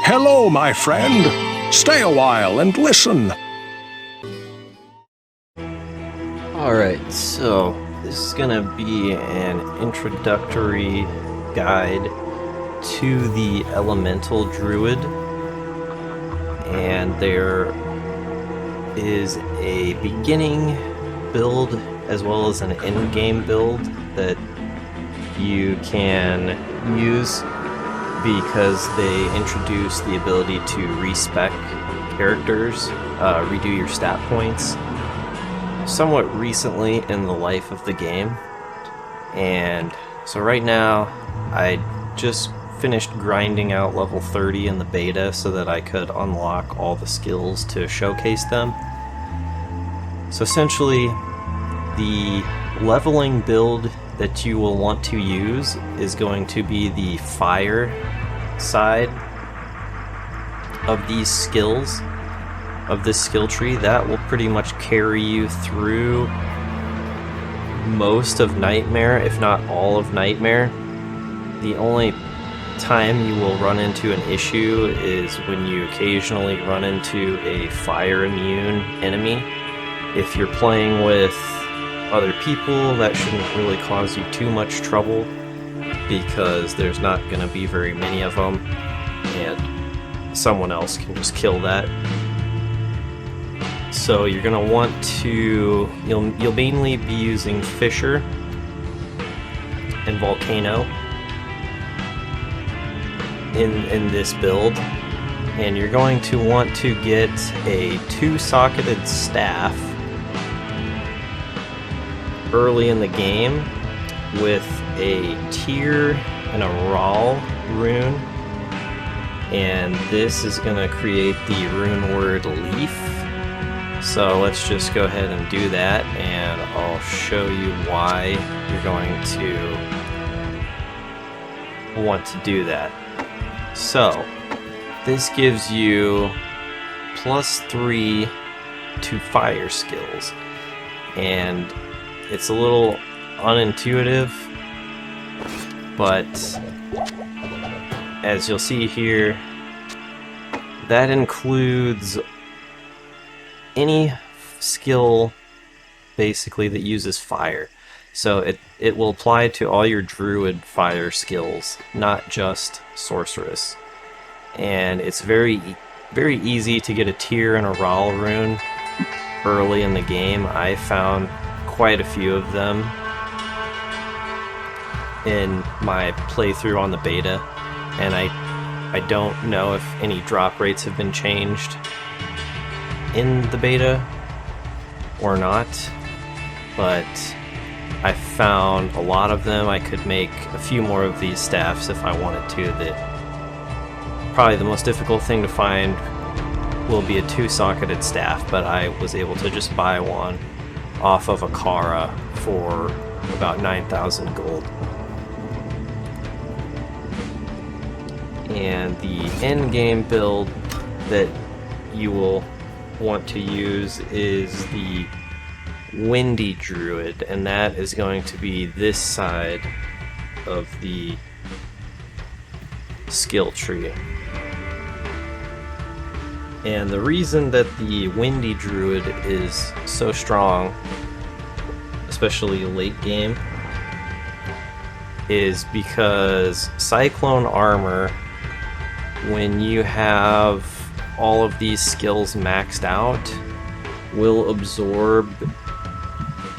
Hello, my friend. Stay a while and listen. Alright, so this is gonna be an introductory guide to the Elemental Druid, and there is a beginning build as well as an end-game build that you can use because they introduce the ability to respec characters, redo your stat points somewhat recently in the life of the game. And so right now I just finished grinding out level 30 in the beta so that I could unlock all the skills to showcase them. So essentially the leveling build that you will want to use is going to be the fire side of these skills, of this skill tree. That will pretty much carry you through most of Nightmare, if not all of Nightmare. The only time you will run into an issue is when you occasionally run into a fire immune enemy. If you're playing with other people, that shouldn't really cause you too much trouble because there's not going to be very many of them and someone else can just kill that. So you're going to want to, you'll mainly be using Fisher and Volcano in this build, and you're going to want to get a 2-socketed staff early in the game with a Tear and a Rawl rune, and this is going to create the rune word Leaf. So let's just go ahead and do that, and I'll show you why you're going to want to do that. So this gives you +3 to fire skills, and it's a little unintuitive, but as you'll see here, that includes any skill basically that uses fire. So it will apply to all your druid fire skills, not just sorceress. And it's very easy to get a Tear and a Rawl rune early in the game. I found quite a few of them in my playthrough on the beta, and I don't know if any drop rates have been changed in the beta or not, but I found a lot of them. I could make a few more of these staffs if I wanted to. That probably the most difficult thing to find will be a 2-socketed staff, but I was able to just buy one off of Akara for about 9,000 gold. And the end game build that you will want to use is the Windy Druid, and that is going to be this side of the skill tree. And the reason that the Windy Druid is so strong, especially late game, is because Cyclone Armor, when you have all of these skills maxed out, will absorb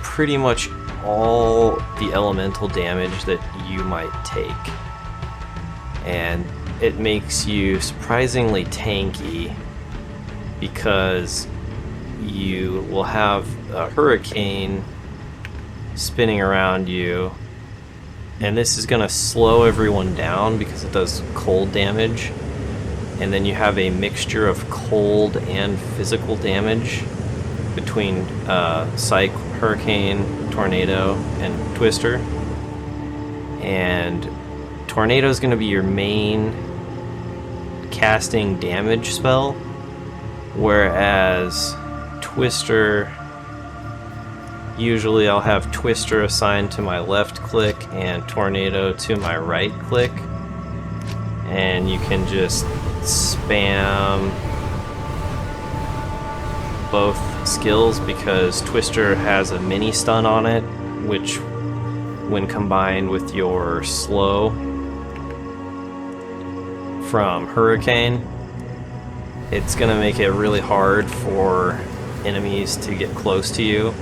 pretty much all the elemental damage that you might take. And it makes you surprisingly tanky because you will have a hurricane spinning around you, and this is going to slow everyone down because it does cold damage. And then you have a mixture of cold and physical damage between Hurricane, Tornado, and Twister. And Tornado is going to be your main casting damage spell, whereas Twister, usually I'll have Twister assigned to my left click and Tornado to my right click. and you can just spam both skills because Twister has a mini stun on it, which when combined with your slow from Hurricane, it's gonna make it really hard for enemies to get close to you.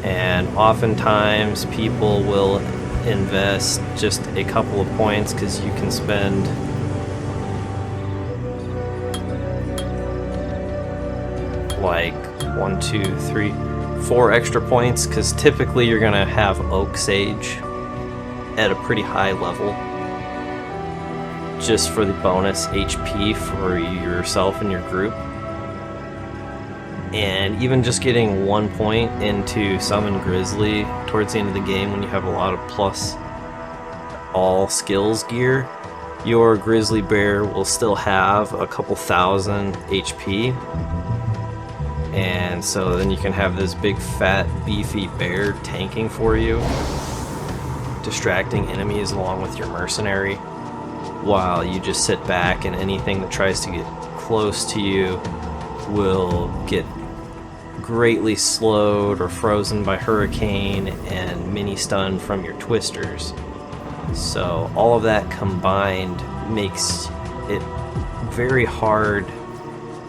And oftentimes people will invest just a couple of points because you can spend like 1, 2, 3, 4 extra points, because typically you're gonna have Oak Sage at a pretty high level just for the bonus HP for yourself and your group. And even just getting 1 point into Summon Grizzly towards the end of the game when you have a lot of plus all skills gear, your Grizzly Bear will still have a couple thousand HP. And so then you can have this big fat beefy bear tanking for you, distracting enemies along with your mercenary, while you just sit back and anything that tries to get close to you will get greatly slowed or frozen by Hurricane and mini stun from your Twisters. So all of that combined makes it very hard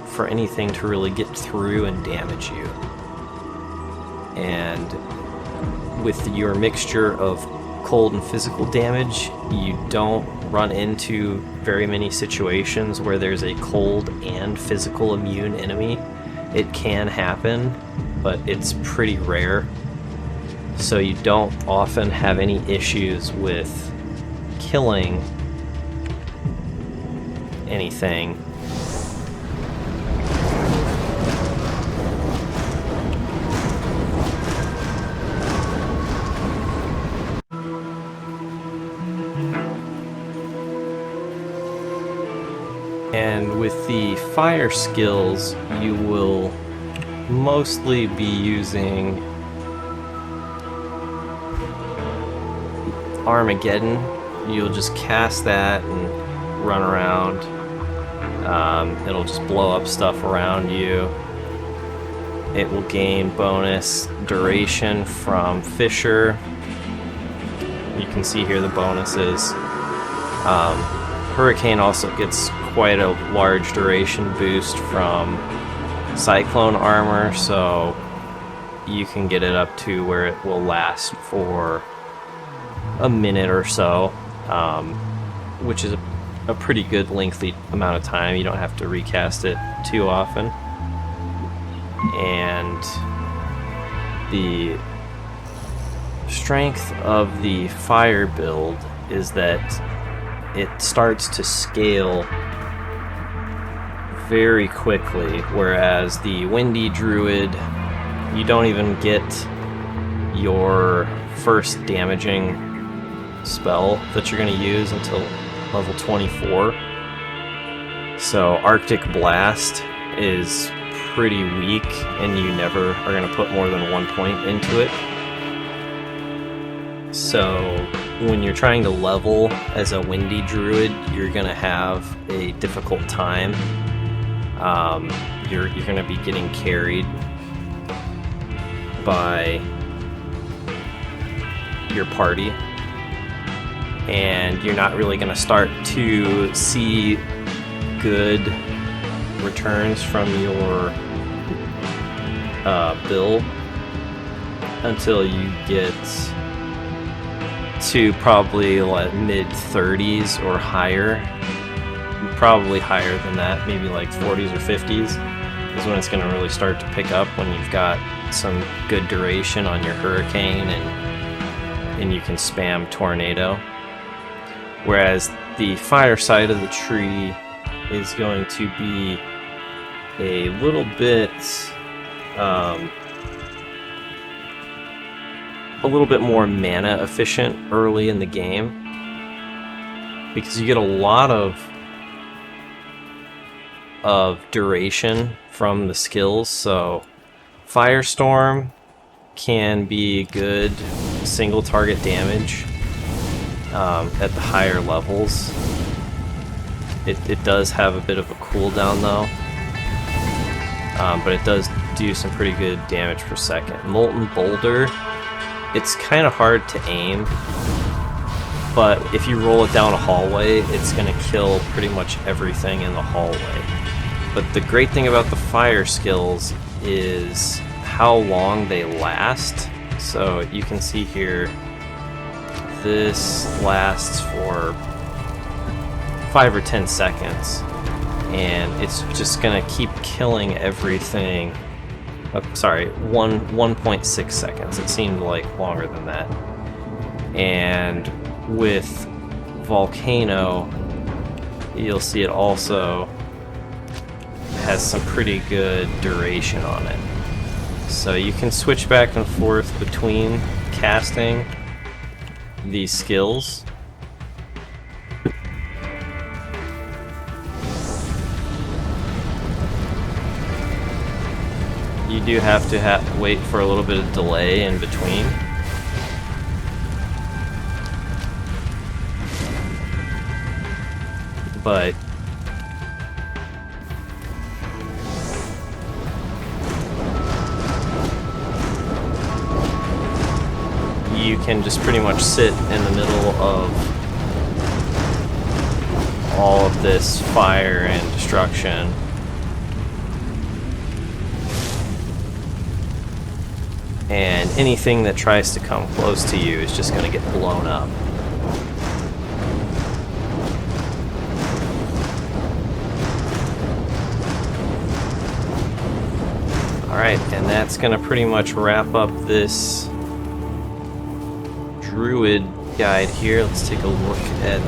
for anything to really get through and damage you. And with your mixture of cold and physical damage, you don't run into very many situations where there's a cold and physical immune enemy. It can happen, but it's pretty rare. So you don't often have any issues with killing anything. And with the fire skills, you will mostly be using Armageddon. You'll just cast that and run around. It'll just blow up stuff around you. It will gain bonus duration from Fisher. You can see here the bonuses. Hurricane also gets quite a large duration boost from Cyclone Armor, so you can get it up to where it will last for a minute or so, which is a pretty good lengthy amount of time. You don't have to recast it too often. And the strength of the fire build is that it starts to scale very quickly, whereas the Windy Druid, you don't even get your first damaging spell that you're going to use until level 24. So Arctic Blast is pretty weak, and you never are going to put more than 1 point into it. So when you're trying to level as a Windy Druid, you're going to have a difficult time. You're going to be getting carried by your party, and you're not really going to start to see good returns from your build until you get to probably like mid-30s or higher. Probably higher than that, maybe like 40s or 50s is when it's going to really start to pick up, when you've got some good duration on your Hurricane and you can spam Tornado. Whereas the fire side of the tree is going to be a little bit more mana efficient early in the game, because you get a lot of duration from the skills. So Firestorm can be good single target damage at the higher levels, It does have a bit of a cooldown though, but it does do some pretty good damage per second. Molten Boulder, it's kind of hard to aim, but if you roll it down a hallway, it's going to kill pretty much everything in the hallway. But the great thing about the fire skills is how long they last. So you can see here, this lasts for 5 or 10 seconds, and it's just gonna keep killing everything. Oh, sorry, 1.6 seconds. It seemed like longer than that. And with Volcano, you'll see it also has some pretty good duration on it. So you can switch back and forth between casting these skills. You do have to wait for a little bit of delay in between. But you can just pretty much sit in the middle of all of this fire and destruction. And anything that tries to come close to you is just going to get blown up. Alright, and that's going to pretty much wrap up this Druid guide here. Let's take a look at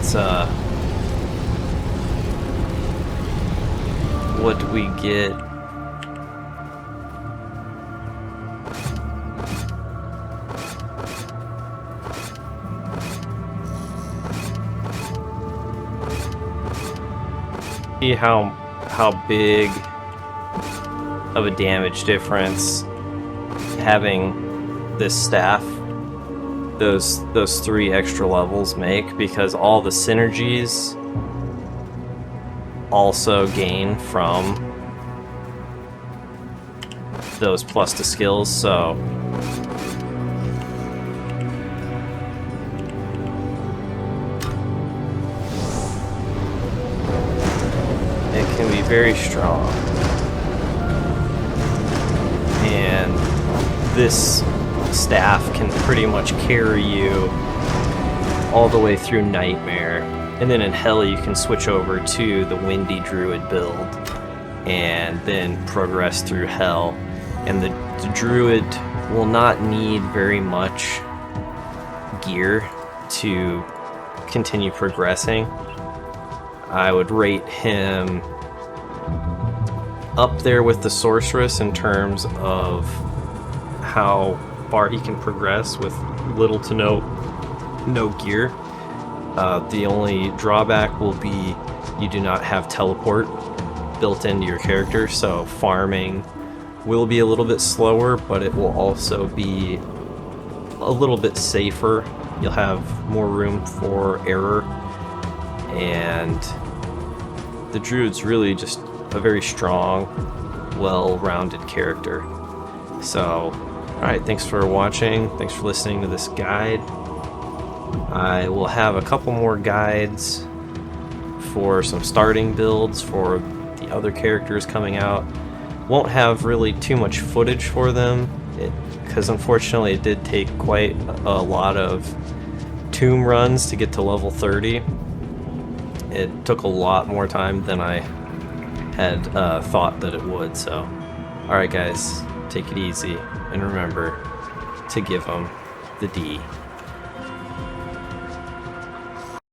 what do we get. See how big of a damage difference having this staff, those 3 extra levels make, because all the synergies also gain from those plus to skills. So it can be very strong. And this staff can pretty much carry you all the way through Nightmare, and then in Hell you can switch over to the Windy Druid build and then progress through Hell. And the Druid will not need very much gear to continue progressing. I would rate him up there with the Sorceress in terms of how far he can progress with little to no gear. The only drawback will be you do not have teleport built into your character, so farming will be a little bit slower, but it will also be a little bit safer. You'll have more room for error, and the Druid's really just a very strong, well-rounded character. So, alright, thanks for watching, thanks for listening to this guide. I will have a couple more guides for some starting builds for the other characters coming out. Won't have really too much footage for them, because unfortunately it did take quite a lot of tomb runs to get to level 30. It took a lot more time than I had thought that it would. So, alright guys, take it easy, and remember to give them the D.